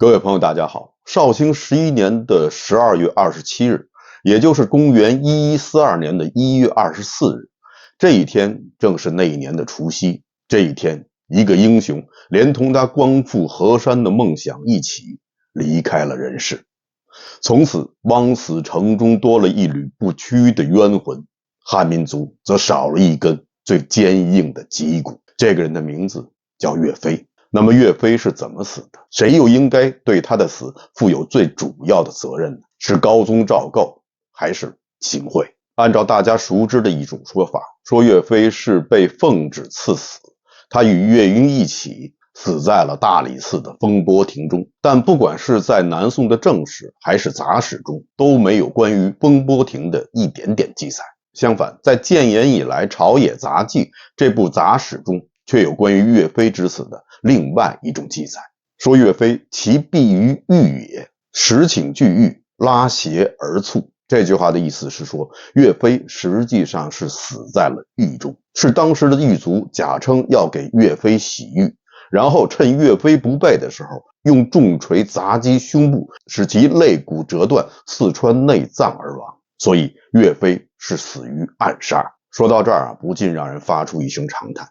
各位朋友，大家好。绍兴11年的12月27日，也就是公元1142年的1月24日，这一天正是那一年的除夕。这一天，一个英雄连同他光复河山的梦想一起离开了人世。从此，枉死城中多了一缕不屈的冤魂，汉民族则少了一根最坚硬的脊骨。这个人的名字叫岳飞。那么岳飞是怎么死的？谁又应该对他的死负有最主要的责任呢？是高宗赵构还是秦桧？按照大家熟知的一种说法，说岳飞是被奉旨赐死，他与岳云一起死在了大理寺的风波亭中。但不管是在南宋的正史还是杂史中，都没有关于风波亭的一点点记载。相反，在建炎以来朝野杂记这部杂史中，却有关于岳飞之死的另外一种记载，说岳飞其避于狱也，时请具狱，拉鞋而卒。这句话的意思是说，岳飞实际上是死在了狱中，是当时的狱卒假称要给岳飞洗狱，然后趁岳飞不备的时候，用重锤砸击胸部，使其肋骨折断，刺穿内脏而亡。所以岳飞是死于暗杀。说到这儿不禁让人发出一声长叹。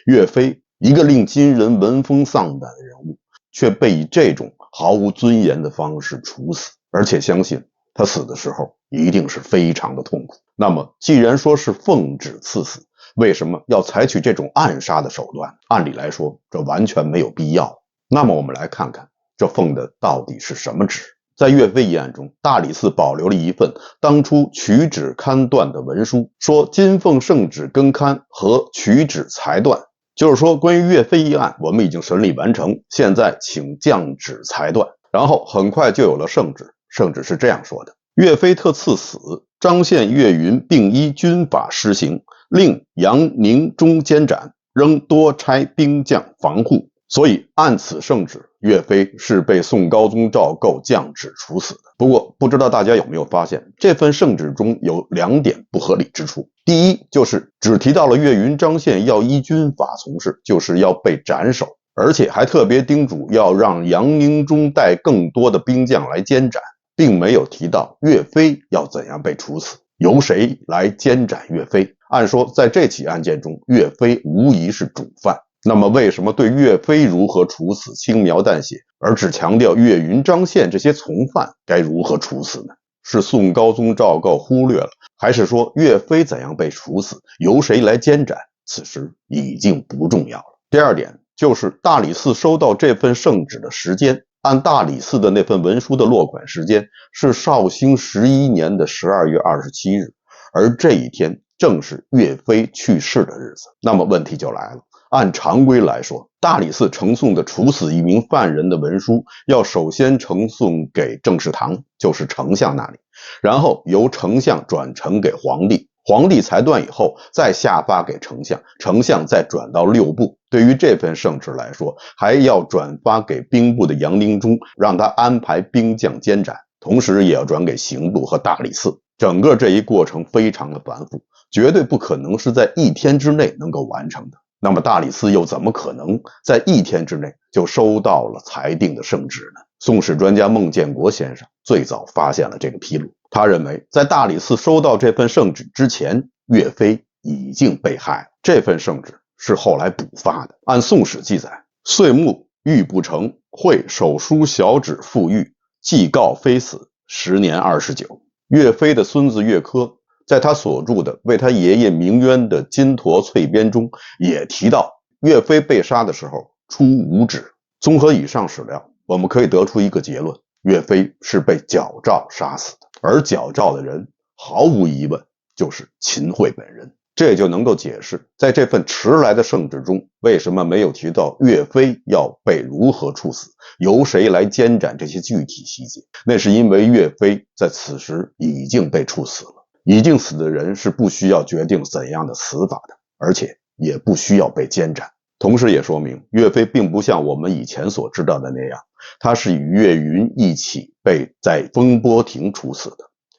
岳飞，一个令今人闻风丧胆的人物，却被以这种毫无尊严的方式处死，而且相信他死的时候一定是非常的痛苦。那么既然说是奉旨赐死，为什么要采取这种暗杀的手段？按理来说，这完全没有必要。那么我们来看看这奉的到底是什么旨。在岳飞一案中，大理寺保留了一份当初取旨刊断的文书，说今奉圣旨更刊和取旨裁断，就是说关于岳飞一案我们已经审理完成，现在请降旨裁断。然后很快就有了圣旨，圣旨是这样说的：岳飞特赐死，彰宪岳云并依军法施行，令杨宁中监斩，仍多差兵将防护。所以按此圣旨，岳飞是被宋高宗赵构降旨处死的。不过不知道大家有没有发现，这份圣旨中有两点不合理之处。第一，就是只提到了岳云张宪要依军法从事，就是要被斩首，而且还特别叮嘱要让杨宁中带更多的兵将来监斩，并没有提到岳飞要怎样被处死，由谁来监斩岳飞。按说在这起案件中，岳飞无疑是主犯，那么为什么对岳飞如何处死轻描淡写，而只强调岳云张宪这些从犯该如何处死呢？是宋高宗赵构忽略了，还是说岳飞怎样被处死，由谁来监斩，此时已经不重要了。第二点，就是大理寺收到这份圣旨的时间，按大理寺的那份文书的落款时间是绍兴11年的12月27日，而这一天正是岳飞去世的日子。那么问题就来了，按常规来说，大理寺呈送的处死一名犯人的文书要首先呈送给政事堂，就是丞相那里，然后由丞相转呈给皇帝，皇帝裁断以后再下发给丞相，丞相再转到六部。对于这份圣旨来说，还要转发给兵部的杨宁中，让他安排兵将监斩，同时也要转给刑部和大理寺。整个这一过程非常的繁复，绝对不可能是在一天之内能够完成的。那么大理寺又怎么可能在一天之内就收到了裁定的圣旨呢？宋史专家孟建国先生最早发现了这个纰漏。他认为在大理寺收到这份圣旨之前，岳飞已经被害了。这份圣旨是后来补发的。按宋史记载，岁暮狱不成，会手书小旨赴狱，祭告飞死，时年29。岳飞的孙子岳珂在他所著的为他爷爷鸣冤的金驼翠编中也提到，岳飞被杀的时候出无旨。综合以上史料，我们可以得出一个结论，岳飞是被矫诏杀死的，而矫诏的人毫无疑问就是秦桧本人。这也就能够解释在这份迟来的圣旨中为什么没有提到岳飞要被如何处死，由谁来监斩这些具体细节。那是因为岳飞在此时已经被处死了，已经死的人是不需要决定怎样的死法的，而且也不需要被监斩。同时也说明岳飞并不像我们以前所知道的那样，他是与岳云一起被在风波亭处死的。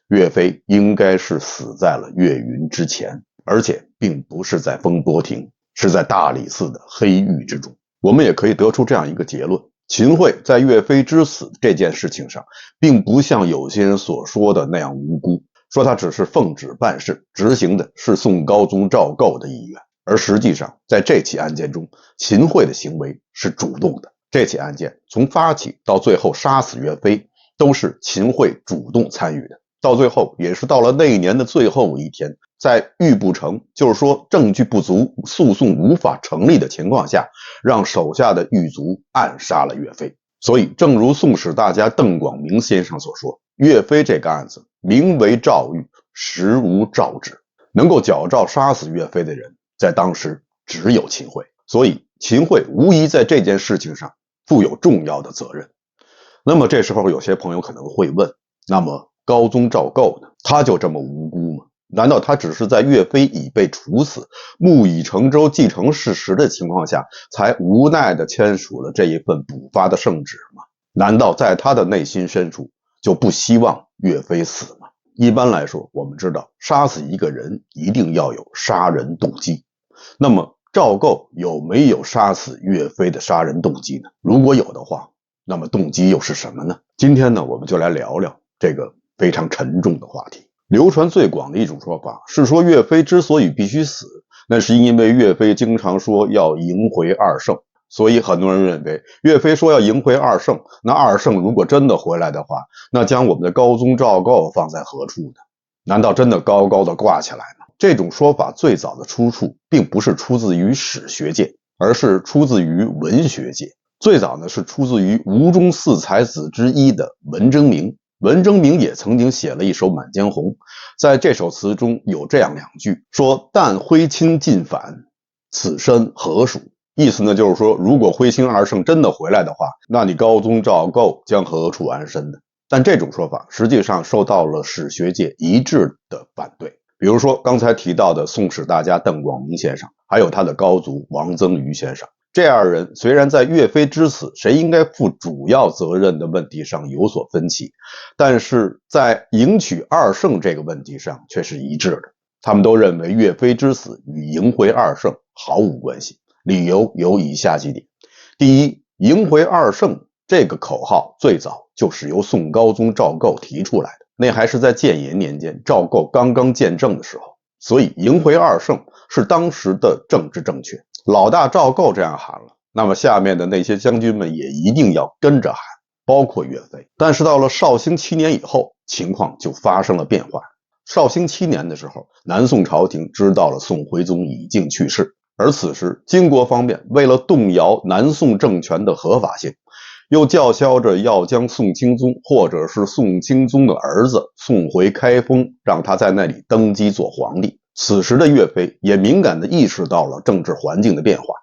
岳飞应该是死在了岳云之前，而且并不是在风波亭，是在大理寺的黑狱之中。我们也可以得出这样一个结论，秦桧在岳飞之死这件事情上，并不像有些人所说的那样无辜，说他只是奉旨办事，执行的是宋高宗赵构的意愿。而实际上，在这起案件中，秦桧的行为是主动的。这起案件从发起到最后杀死岳飞，都是秦桧主动参与的。到最后，也是到了那一年的最后一天，在狱不成，就是说证据不足，诉讼无法成立的情况下，让手下的狱卒暗杀了岳飞。所以，正如宋史大家邓广明先生所说，岳飞这个案子名为诏狱，实无诏旨，能够矫诏杀死岳飞的人，在当时只有秦桧。所以，秦桧无疑在这件事情上负有重要的责任。那么这时候有些朋友可能会问，那么高宗赵构呢？他就这么无辜吗？难道他只是在岳飞已被处死、木已成舟、既成事实的情况下，才无奈地签署了这一份补发的圣旨吗？难道在他的内心深处就不希望岳飞死吗？一般来说，我们知道杀死一个人一定要有杀人动机。那么赵构有没有杀死岳飞的杀人动机呢？如果有的话，那么动机又是什么呢？今天呢，我们就来聊聊这个非常沉重的话题。流传最广的一种说法是说，岳飞之所以必须死，那是因为岳飞经常说要迎回二圣。所以很多人认为，岳飞说要迎回二圣，那二圣如果真的回来的话，那将我们的高宗赵构放在何处呢？难道真的高高的挂起来吗？这种说法最早的出处并不是出自于史学界，而是出自于文学界。最早呢是出自于吴中四才子之一的文征明。文征明也曾经写了一首《满江红》，在这首词中有这样两句，说但徽钦尽返，此身何属？意思呢就是说，如果徽钦二圣真的回来的话，那你高宗赵构将何处安身呢？但这种说法实际上受到了史学界一致的反对。比如说刚才提到的宋史大家邓广明先生，还有他的高祖王曾禺先生，这二人虽然在岳飞之死谁应该负主要责任的问题上有所分歧，但是在迎娶二圣这个问题上却是一致的。他们都认为岳飞之死与迎回二圣毫无关系，理由有以下几点。第一，迎回二圣这个口号最早就是由宋高宗赵构提出来的，那还是在建炎年间，赵构刚刚建政的时候，所以迎回二圣是当时的政治正确。老大赵构这样喊了，那么下面的那些将军们也一定要跟着喊，包括岳飞。但是到了绍兴7年以后，情况就发生了变化。绍兴7年的时候，南宋朝廷知道了宋徽宗已经去世，而此时金国方面为了动摇南宋政权的合法性，又叫嚣着要将宋钦宗或者是宋钦宗的儿子送回开封，让他在那里登基做皇帝。此时的岳飞也敏感地意识到了政治环境的变化，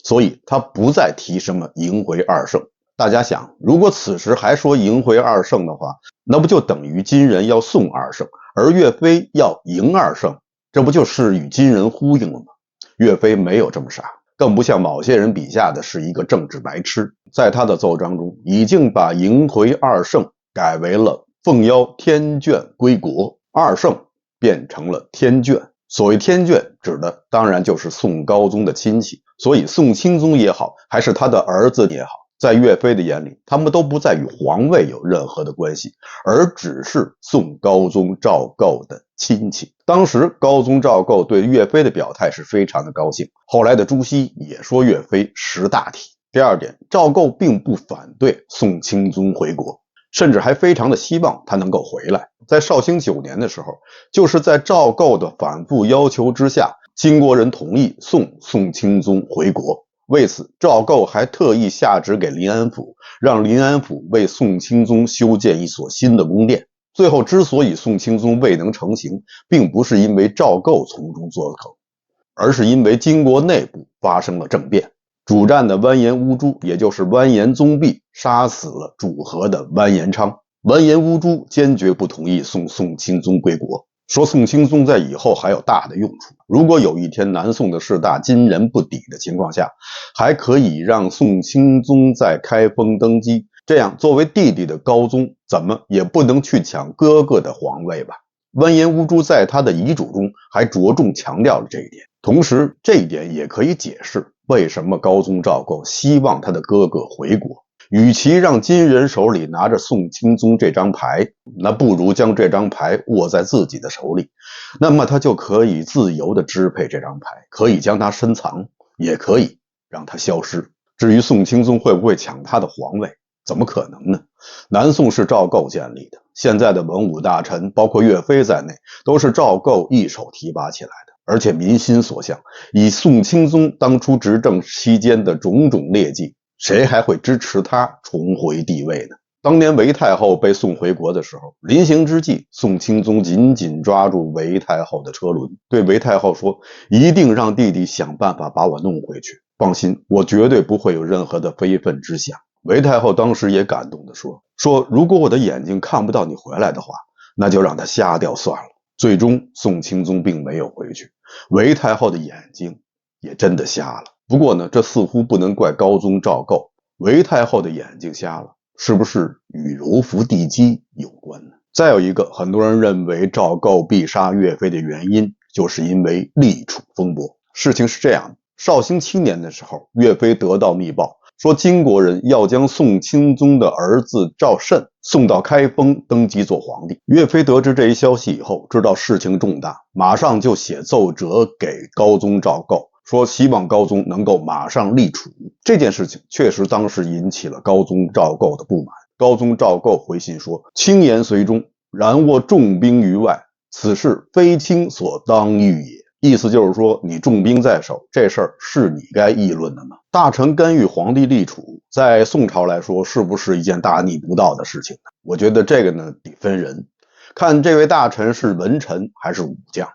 所以他不再提什么迎回二圣。大家想，如果此时还说迎回二圣的话，那不就等于金人要送二圣，而岳飞要迎二圣，这不就是与金人呼应了吗？岳飞没有这么傻，更不像某些人笔下的是一个政治白痴。在他的奏章中已经把迎回二圣改为了奉邀天眷归国，二圣变成了天眷。所谓天眷指的当然就是宋高宗的亲戚，所以宋钦宗也好，还是他的儿子也好，在岳飞的眼里，他们都不再与皇位有任何的关系，而只是宋高宗赵构的亲戚。当时高宗赵构对岳飞的表态是非常的高兴，后来的朱熹也说岳飞识大体。第二点，赵构并不反对宋钦宗回国，甚至还非常的希望他能够回来。在绍兴9年的时候，就是在赵构的反复要求之下，金国人同意送宋钦宗回国。为此，赵构还特意下旨给临安府，让临安府为宋钦宗修建一所新的宫殿。最后之所以宋钦宗未能成行，并不是因为赵构从中作梗，而是因为金国内部发生了政变。主战的完颜乌珠，也就是完颜宗弼，杀死了主和的完颜昌。完颜乌珠坚决不同意送宋钦宗归国，说宋钦宗在以后还有大的用处，如果有一天南宋的势大金人不抵的情况下，还可以让宋钦宗在开封登基，这样作为弟弟的高宗怎么也不能去抢哥哥的皇位吧。完颜乌珠在他的遗嘱中还着重强调了这一点，同时这一点也可以解释为什么高宗赵构希望他的哥哥回国。与其让金人手里拿着宋钦宗这张牌，那不如将这张牌握在自己的手里，那么他就可以自由地支配这张牌，可以将它深藏，也可以让它消失。至于宋钦宗会不会抢他的皇位，怎么可能呢？南宋是赵构建立的，现在的文武大臣，包括岳飞在内，都是赵构一手提拔起来的。而且民心所向，以宋钦宗当初执政期间的种种劣迹，谁还会支持他重回帝位呢？当年韦太后被送回国的时候，临行之际，宋钦宗紧紧抓住韦太后的车轮，对韦太后说：“一定让弟弟想办法把我弄回去。放心，我绝对不会有任何的非分之想。”韦太后当时也感动地说：“如果我的眼睛看不到你回来的话，那就让它瞎掉算了。”最终，宋钦宗并没有回去，韦太后的眼睛也真的瞎了。不过呢，这似乎不能怪高宗赵构，韦太后的眼睛瞎了，是不是与柔服地基有关呢？再有一个，很多人认为赵构必杀岳飞的原因，就是因为立储风波。事情是这样的，绍兴7年的时候，岳飞得到密报，说金国人要将宋钦宗的儿子赵慎送到开封登基做皇帝。岳飞得知这一消息以后，知道事情重大，马上就写奏折给高宗赵构，说希望高宗能够马上立储。这件事情确实当时引起了高宗赵构的不满。高宗赵构回信说：“卿言随中，然握重兵于外，此事非卿所当议也。”意思就是说，你重兵在手，这事儿是你该议论的吗？大臣干预皇帝立储，在宋朝来说，是不是一件大逆不道的事情呢？我觉得这个呢，得分人，看这位大臣是文臣还是武将。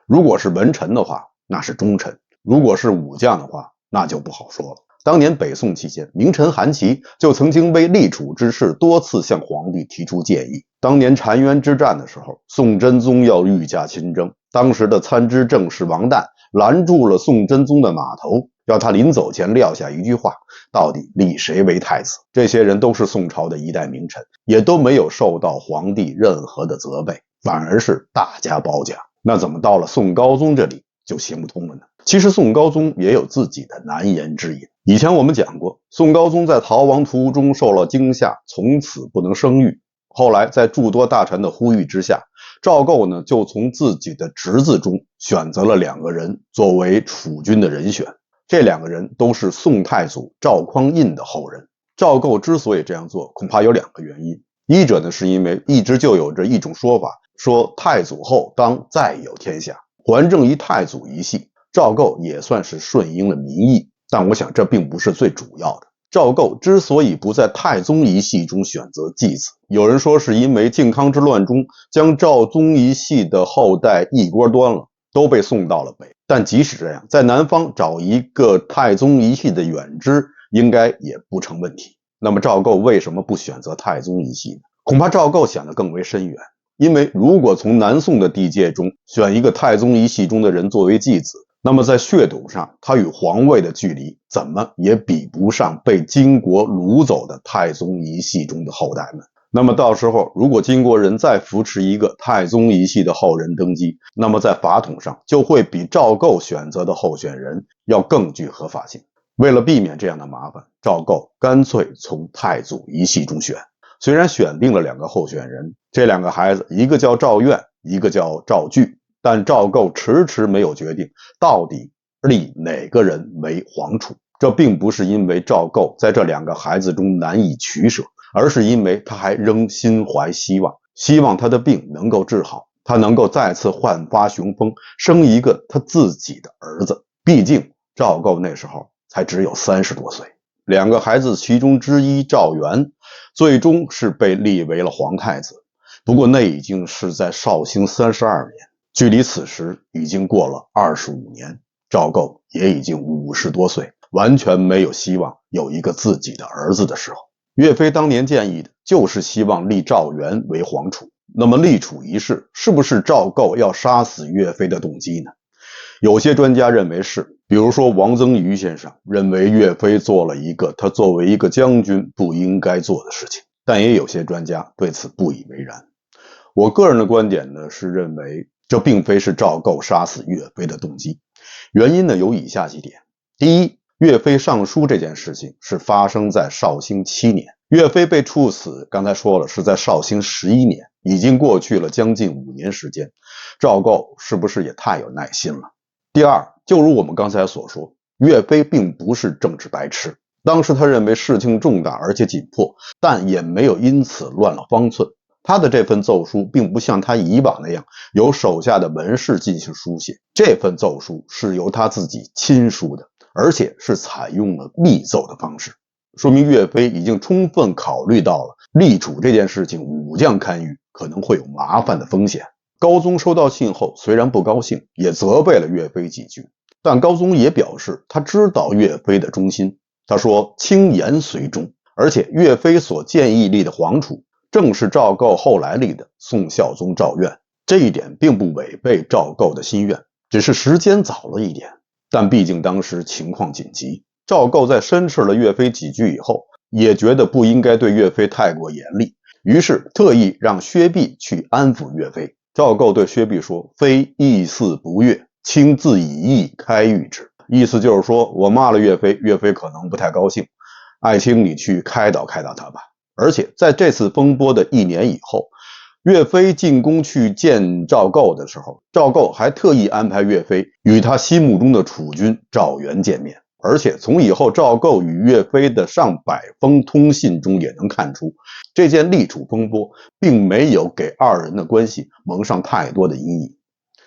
如果是文臣的话，那是忠臣；如果是武将的话，那就不好说了。当年北宋期间，名臣韩琦就曾经为立储之事多次向皇帝提出建议。当年澶渊之战的时候，宋真宗要御驾亲征，当时的参知政事王旦拦住了宋真宗的马头，要他临走前撂下一句话：到底立谁为太子？这些人都是宋朝的一代名臣，也都没有受到皇帝任何的责备，反而是大加褒奖。那怎么到了宋高宗这里就行不通了呢？其实宋高宗也有自己的难言之隐。以前我们讲过，宋高宗在逃亡途中受了惊吓，从此不能生育。后来在诸多大臣的呼吁之下，赵构呢就从自己的侄子中选择了2个人作为储君的人选。这2个人都是宋太祖赵匡胤的后人。赵构之所以这样做，恐怕有2个原因。一者呢，是因为一直就有着一种说法，说太祖后当再有天下，还政于太祖一系。赵构也算是顺应了民意，但我想这并不是最主要的。赵构之所以不在太宗一系中选择继子，有人说是因为靖康之乱中将赵宗一系的后代一锅端了，都被送到了北。但即使这样，在南方找一个太宗一系的远支，应该也不成问题。那么赵构为什么不选择太宗一系呢？恐怕赵构想得更为深远，因为如果从南宋的地界中选一个太宗一系中的人作为继子，那么在血统上，他与皇位的距离怎么也比不上被金国掳走的太宗一系中的后代们。那么到时候，如果金国人再扶持一个太宗一系的后人登基，那么在法统上就会比赵构选择的候选人要更具合法性。为了避免这样的麻烦，赵构干脆从太祖一系中选。虽然选定了2个候选人，这2个孩子一个叫赵苑，一个叫赵据，但赵构迟迟没有决定到底立哪个人为皇储。这并不是因为赵构在这2个孩子中难以取舍，而是因为他还仍心怀希望，希望他的病能够治好，他能够再次焕发雄风，生一个他自己的儿子。毕竟赵构那时候才只有30多岁。2个孩子其中之一赵元最终是被立为了皇太子，不过那已经是在绍兴32年，距离此时已经过了25年，赵构也已经50多岁，完全没有希望有一个自己的儿子的时候。岳飞当年建议的就是希望立赵元为皇储。那么立储一事是不是赵构要杀死岳飞的动机呢？有些专家认为是，比如说王曾瑜先生认为岳飞做了一个他作为一个将军不应该做的事情，但也有些专家对此不以为然。我个人的观点呢，是认为这并非是赵构杀死岳飞的动机。原因呢有以下几点。第一，岳飞上书这件事情是发生在绍兴7年，岳飞被处死，刚才说了是在绍兴11年，已经过去了将近5年时间，赵构是不是也太有耐心了？第二，就如我们刚才所说，岳飞并不是政治白痴，当时他认为事情重大而且紧迫，但也没有因此乱了方寸。他的这份奏书并不像他以往那样由手下的文士进行书写，这份奏书是由他自己亲书的，而且是采用了密奏的方式，说明岳飞已经充分考虑到了立储这件事情武将干预可能会有麻烦的风险。高宗收到信后虽然不高兴，也责备了岳飞几句，但高宗也表示他知道岳飞的忠心，他说轻言随忠，而且岳飞所建议立的皇储正是赵构后来立的宋孝宗赵苑，这一点并不违背赵构的心愿，只是时间早了一点。但毕竟当时情况紧急，赵构在申斥了岳飞几句以后，也觉得不应该对岳飞太过严厉，于是特意让薛弼去安抚岳飞。赵构对薛弼说：“非义似不悦，卿自以义开谕之。”意思就是说，我骂了岳飞，岳飞可能不太高兴，爱卿你去开导开导他吧。而且在这次风波的1年以后，岳飞进宫去见赵构的时候，赵构还特意安排岳飞与他心目中的储君赵源见面。而且从以后赵构与岳飞的上百封通信中也能看出，这件立储风波并没有给二人的关系蒙上太多的阴影。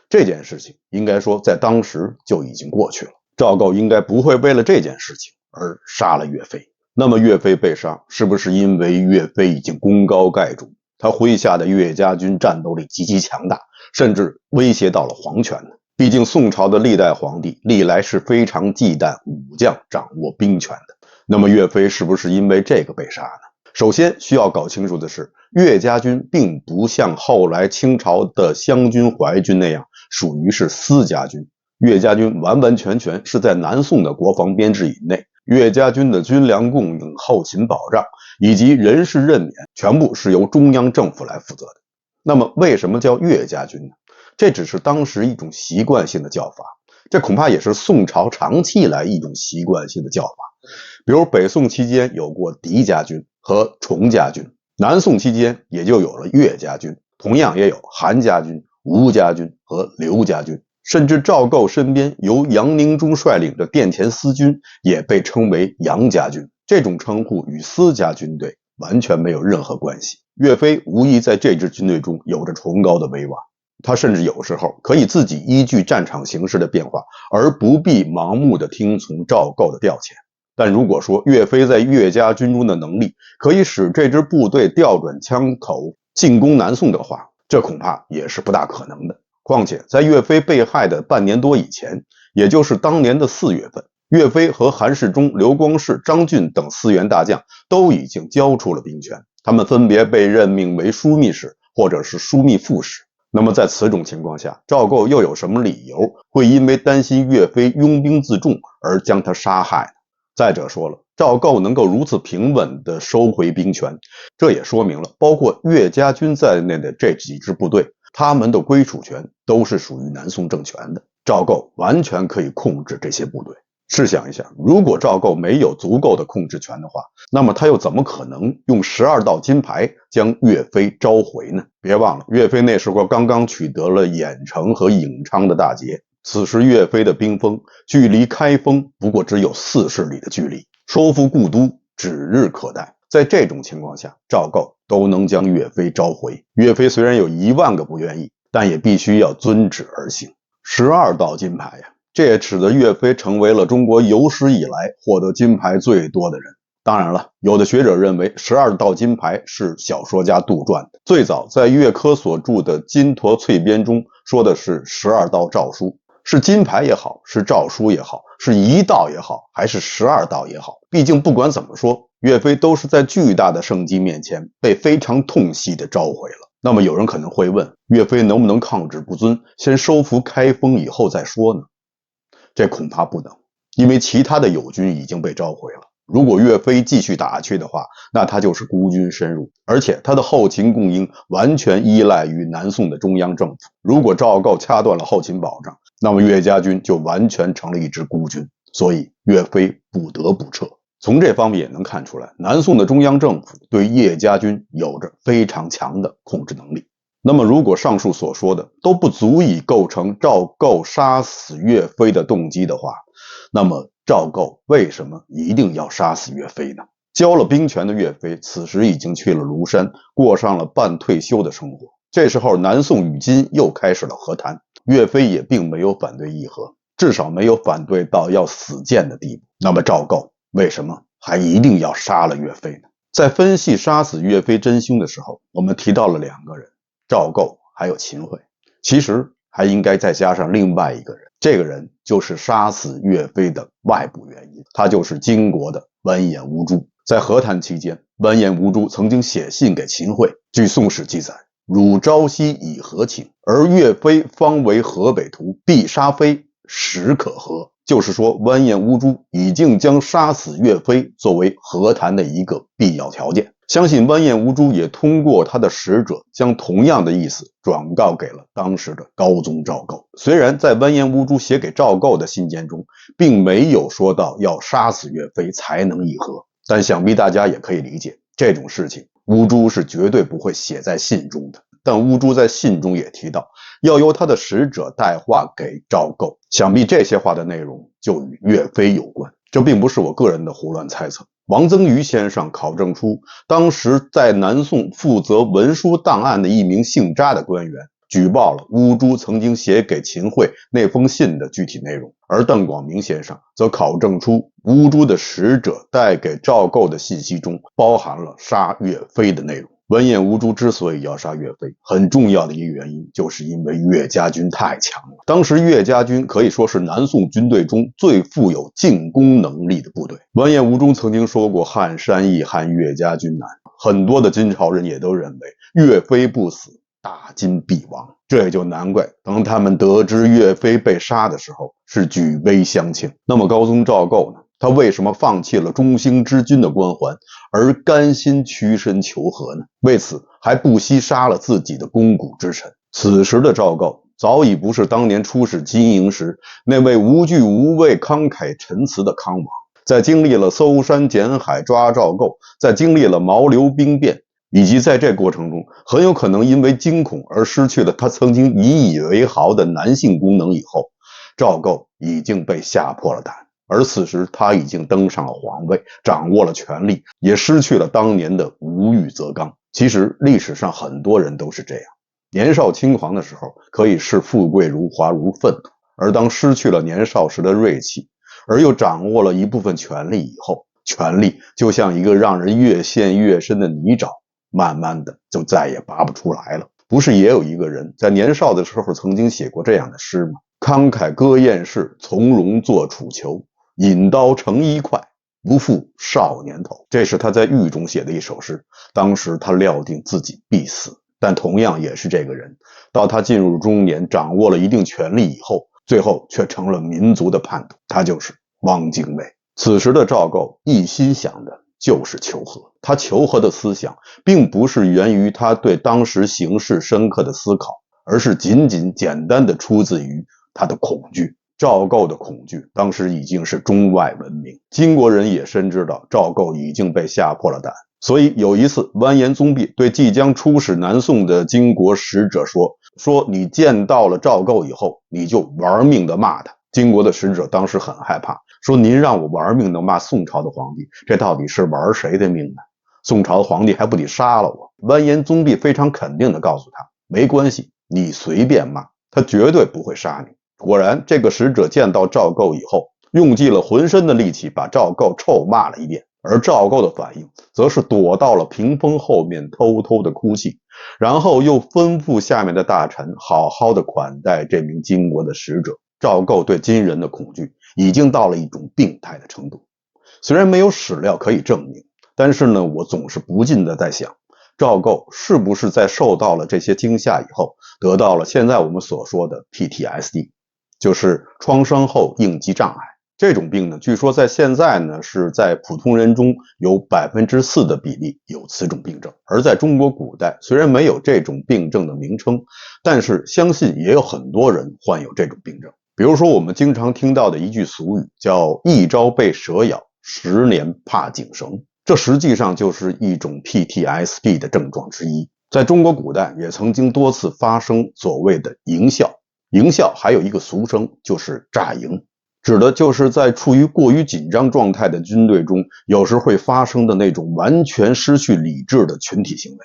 这件事情应该说在当时就已经过去了，赵构应该不会为了这件事情而杀了岳飞。那么岳飞被杀，是不是因为岳飞已经功高盖主，他麾下的岳家军战斗力极其强大，甚至威胁到了皇权呢？毕竟宋朝的历代皇帝历来是非常忌惮武将掌握兵权的。那么岳飞是不是因为这个被杀呢？首先需要搞清楚的是，岳家军并不像后来清朝的湘军、淮军那样属于是私家军，岳家军完完全全是在南宋的国防编制以内，岳家军的军粮供应、后勤保障以及人事任免全部是由中央政府来负责的。那么为什么叫岳家军呢？这只是当时一种习惯性的叫法，这恐怕也是宋朝长期以来一种习惯性的叫法。比如北宋期间有过狄家军和崇家军，南宋期间也就有了岳家军，同样也有韩家军、吴家军和刘家军，甚至赵构身边由杨凝忠率领的殿前司军也被称为杨家军，这种称呼与私家军队完全没有任何关系。岳飞无疑在这支军队中有着崇高的威望，他甚至有时候可以自己依据战场形势的变化，而不必盲目的听从赵构的调遣。但如果说岳飞在岳家军中的能力可以使这支部队调转枪口进攻南宋的话，这恐怕也是不大可能的。况且在岳飞被害的半年多以前，也就是当年的4月份，岳飞和韩世忠、刘光世、张俊等4员大将都已经交出了兵权，他们分别被任命为枢密使或者是枢密副使。那么在此种情况下，赵构又有什么理由会因为担心岳飞拥兵自重而将他杀害呢？再者说了，赵构能够如此平稳地收回兵权，这也说明了包括岳家军在内的这几支部队，他们的归属权都是属于南宋政权的，赵构完全可以控制这些部队。试想一下，如果赵构没有足够的控制权的话，那么他又怎么可能用12道金牌将岳飞召回呢？别忘了，岳飞那时候刚刚取得了郾城和颍昌的大捷，此时岳飞的兵锋距离开封不过只有40里的距离，收复故都指日可待。在这种情况下，赵构都能将岳飞召回，岳飞虽然有1万个不愿意，但也必须要遵旨而行。12道金牌呀，这也使得岳飞成为了中国有史以来获得金牌最多的人。当然了，有的学者认为12道金牌是小说家杜撰的，最早在岳珂所著的《金陀粹编》中说的是12道诏书，是金牌也好，是诏书也好，是1道也好，还是12道也好，毕竟不管怎么说，岳飞都是在巨大的胜机面前被非常痛惜地召回了。那么有人可能会问，岳飞能不能抗旨不遵，先收复开封以后再说呢？这恐怕不能，因为其他的友军已经被召回了。如果岳飞继续打下去的话，那他就是孤军深入，而且他的后勤供应完全依赖于南宋的中央政府。如果赵构掐断了后勤保障，那么岳家军就完全成了一支孤军。所以岳飞不得不撤。从这方面也能看出来，南宋的中央政府对叶家军有着非常强的控制能力。那么如果上述所说的都不足以构成赵构杀死岳飞的动机的话，那么赵构为什么一定要杀死岳飞呢？交了兵权的岳飞此时已经去了庐山，过上了半退休的生活。这时候南宋与金又开始了和谈，岳飞也并没有反对议和，至少没有反对到要死谏的地步。那么赵构为什么还一定要杀了岳飞呢？在分析杀死岳飞真凶的时候，我们提到了两个人，赵构还有秦桧，其实还应该再加上另外一个人，这个人就是杀死岳飞的外部原因，他就是金国的完颜乌珠。在和谈期间，完颜乌珠曾经写信给秦桧，据《宋史》记载，汝朝夕以和请，而岳飞方为河北徒，必杀非，实可和。就是说，完颜乌珠已经将杀死岳飞作为和谈的一个必要条件。相信完颜乌珠也通过他的使者将同样的意思转告给了当时的高宗赵构。虽然在完颜乌珠写给赵构的信件中并没有说到要杀死岳飞才能议和，但想必大家也可以理解，这种事情乌珠是绝对不会写在信中的。但乌珠在信中也提到要由他的使者带话给赵构，想必这些话的内容就与岳飞有关。这并不是我个人的胡乱猜测。王曾禺先生考证出，当时在南宋负责文书档案的一名姓查的官员举报了乌珠曾经写给秦桧那封信的具体内容，而邓广明先生则考证出乌珠的使者带给赵构的信息中包含了杀岳飞的内容。完颜乌珠之所以要杀岳飞，很重要的一个原因就是因为岳家军太强了。当时岳家军可以说是南宋军队中最富有进攻能力的部队。完颜乌珠曾经说过撼山易撼，岳家军难，很多的金朝人也都认为岳飞不死，大金必亡。这也就难怪当他们得知岳飞被杀的时候是举杯相庆。那么高宗赵构呢？他为什么放弃了中兴之君的官环，而甘心屈身求和呢？为此还不惜杀了自己的肱骨之臣。此时的赵构早已不是当年出使金营时那位无惧无畏、慷慨陈词的康王。在经历了搜山捡海抓赵构，在经历了毛刘兵变，以及在这过程中很有可能因为惊恐而失去了他曾经引以为豪的男性功能以后，赵构已经被吓破了胆。而此时他已经登上了皇位，掌握了权力，也失去了当年的无欲则刚。其实历史上很多人都是这样，年少轻狂的时候可以视富贵如华如粪土，而当失去了年少时的锐气，而又掌握了一部分权力以后，权力就像一个让人越陷越深的泥沼，慢慢的就再也拔不出来了。不是也有一个人在年少的时候曾经写过这样的诗吗？慷慨歌燕市，从容作楚囚，引刀成一块，不负少年头。这是他在狱中写的一首诗，当时他料定自己必死，但同样也是这个人，到他进入中年，掌握了一定权力以后，最后却成了民族的叛徒，他就是汪精卫。此时的赵构一心想的就是求和，他求和的思想并不是源于他对当时形势深刻的思考，而是仅简单的出自于他的恐惧。赵构的恐惧当时已经是中外闻名，金国人也深知道赵构已经被吓破了胆。所以有一次，完颜宗弼对即将出使南宋的金国使者说你见到了赵构以后，你就玩命的骂他。金国的使者当时很害怕，说您让我玩命的骂宋朝的皇帝，这到底是玩谁的命呢？宋朝的皇帝还不得杀了我？完颜宗弼非常肯定的告诉他，没关系，你随便骂，他绝对不会杀你。果然，这个使者见到赵构以后，用尽了浑身的力气把赵构臭骂了一遍，而赵构的反应则是躲到了屏风后面偷偷的哭泣，然后又吩咐下面的大臣好好的款待这名金国的使者。赵构对金人的恐惧已经到了一种病态的程度。虽然没有史料可以证明，但是呢，我总是不禁的在想，赵构是不是在受到了这些惊吓以后，得到了现在我们所说的 PTSD， 就是创伤后应激障碍。这种病呢，据说在现在呢，是在普通人中有 4% 的比例有此种病症。而在中国古代，虽然没有这种病症的名称，但是相信也有很多人患有这种病症。比如说我们经常听到的一句俗语，叫一朝被蛇咬，10年怕井绳。这实际上就是一种 PTSD 的症状之一。在中国古代也曾经多次发生所谓的营校。营校还有一个俗称，就是炸营，指的就是在处于过于紧张状态的军队中，有时会发生的那种完全失去理智的群体行为。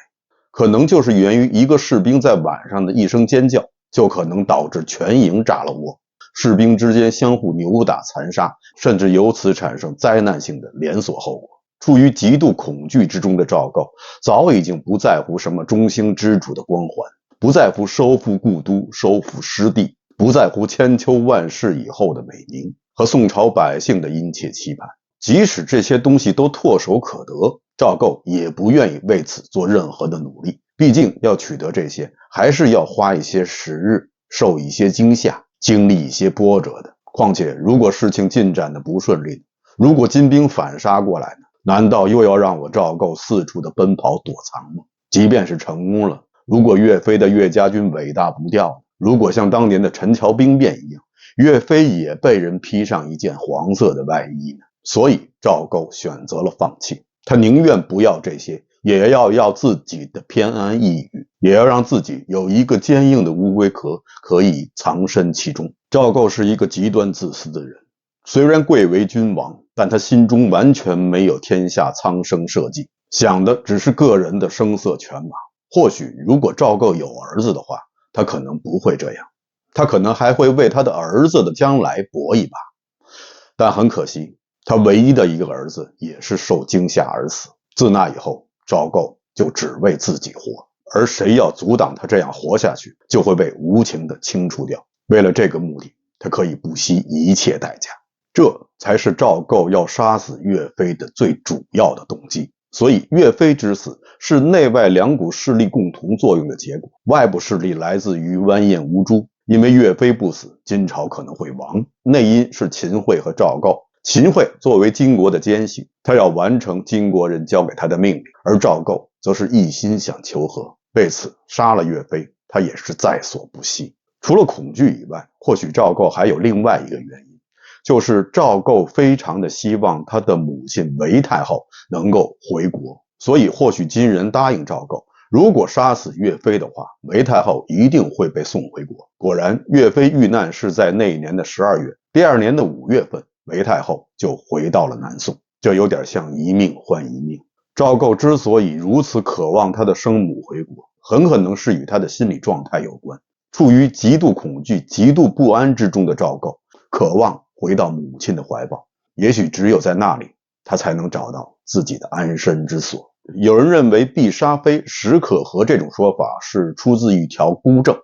可能就是源于一个士兵在晚上的一声尖叫，就可能导致全营炸了窝，士兵之间相互扭打残杀，甚至由此产生灾难性的连锁后果。处于极度恐惧之中的赵构，早已经不在乎什么中兴之主的光环，不在乎收复故都、收复失地，不在乎千秋万世以后的美名和宋朝百姓的殷切期盼。即使这些东西都唾手可得，赵构也不愿意为此做任何的努力。毕竟要取得这些，还是要花一些时日，受一些惊吓，经历一些波折的。况且如果事情进展的不顺利，如果金兵反杀过来呢？难道又要让我赵构四处的奔跑躲藏吗？即便是成功了，如果岳飞的岳家军尾大不掉，如果像当年的陈桥兵变一样，岳飞也被人披上一件黄色的外衣呢？所以赵构选择了放弃，他宁愿不要这些，也要自己的偏安一隅，也要让自己有一个坚硬的乌龟壳可以藏身其中。赵构是一个极端自私的人，虽然贵为君王，但他心中完全没有天下苍生社稷，想的只是个人的声色犬马。或许如果赵构有儿子的话，他可能不会这样，他可能还会为他的儿子的将来搏一把。但很可惜，他唯一的一个儿子也是受惊吓而死。自那以后，赵构就只为自己活，而谁要阻挡他这样活下去，就会被无情地清除掉。为了这个目的，他可以不惜一切代价。这才是赵构要杀死岳飞的最主要的动机。所以岳飞之死是内外两股势力共同作用的结果。外部势力来自于完颜吴珠，因为岳飞不死，金朝可能会亡。内因是秦桧和赵构。秦桧作为金国的奸细，他要完成金国人交给他的命令，而赵构则是一心想求和，为此杀了岳飞，他也是在所不惜。除了恐惧以外，或许赵构还有另外一个原因，就是赵构非常的希望他的母亲韦太后能够回国，所以或许金人答应赵构，如果杀死岳飞的话，韦太后一定会被送回国。果然，岳飞遇难是在那一年的12月，第二年的5月份，韦太后就回到了南宋。这有点像一命换一命。赵构之所以如此渴望他的生母回国，很可能是与他的心理状态有关。处于极度恐惧、极度不安之中的赵构，渴望回到母亲的怀抱，也许只有在那里，他才能找到自己的安身之所。有人认为必杀非时可和这种说法是出自一条孤证，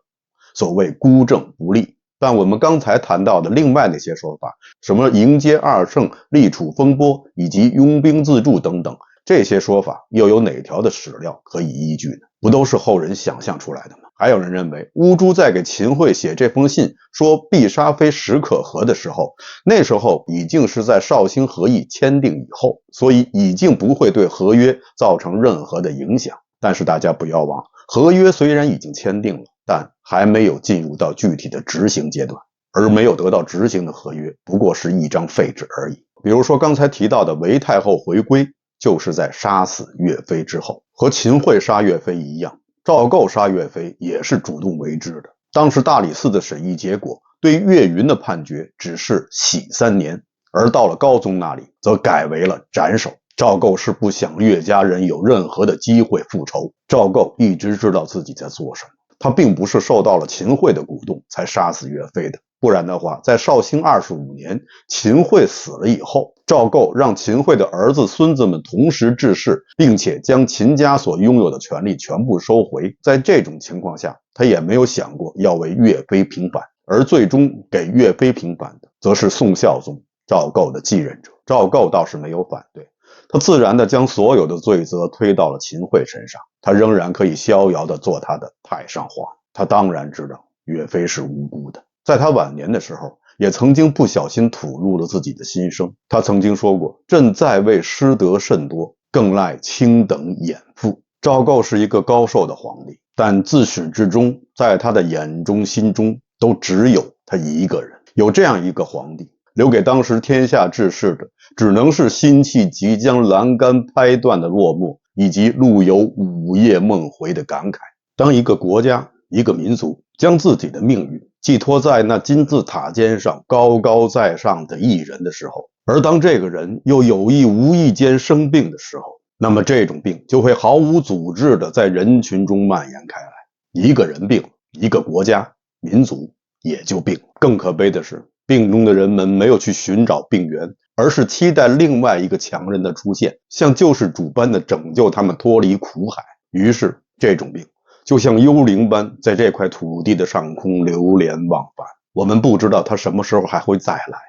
所谓孤证不立。但我们刚才谈到的另外那些说法，什么迎接二圣、立储风波以及拥兵自助等等，这些说法又有哪条的史料可以依据呢？不都是后人想象出来的吗？还有人认为，乌珠在给秦桧写这封信说必杀非时可和的时候，那时候已经是在绍兴和议签订以后，所以已经不会对合约造成任何的影响。但是大家不要忘，合约虽然已经签订了，但还没有进入到具体的执行阶段，而没有得到执行的合约不过是一张废纸而已。比如说刚才提到的韦太后回归，就是在杀死岳飞之后。和秦桧杀岳飞一样，赵构杀岳飞也是主动为之的。当时大理寺的审议结果对岳云的判决只是洗3年，而到了高宗那里则改为了斩首。赵构是不想岳家人有任何的机会复仇。赵构一直知道自己在做什么，他并不是受到了秦桧的鼓动才杀死岳飞的。不然的话，在绍兴25年，秦桧死了以后，赵构让秦桧的儿子孙子们同时致仕，并且将秦家所拥有的权利全部收回。在这种情况下，他也没有想过要为岳飞平反，而最终给岳飞平反的则是宋孝宗赵构的继任者。赵构倒是没有反对，他自然地将所有的罪责推到了秦桧身上，他仍然可以逍遥地做他的太上皇。他当然知道岳飞是无辜的，在他晚年的时候也曾经不小心吐露了自己的心声。他曾经说过，朕在位失德甚多，更赖卿等掩护。赵构是一个高寿的皇帝，但自始至终在他的眼中心中都只有他一个人，有这样一个皇帝，留给当时天下志士的，只能是心气即将栏杆拍断的落寞，以及陆游午夜梦回的感慨。当一个国家、一个民族将自己的命运寄托在那金字塔尖上高高在上的一人的时候，而当这个人又有意无意间生病的时候，那么这种病就会毫无组织地在人群中蔓延开来。一个人病，一个国家、民族也就病。更可悲的是，病中的人们没有去寻找病源，而是期待另外一个强人的出现，像救世主般的拯救他们脱离苦海。于是这种病就像幽灵般在这块土地的上空流连忘返。我们不知道它什么时候还会再来，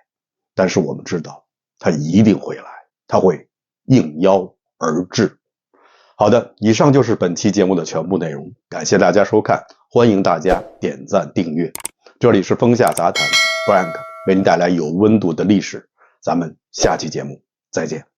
但是我们知道它一定会来，它会应邀而至。好的，以上就是本期节目的全部内容，感谢大家收看，欢迎大家点赞订阅。这里是风下杂谈 Frank 为您带来有温度的历史，咱们下期节目再见。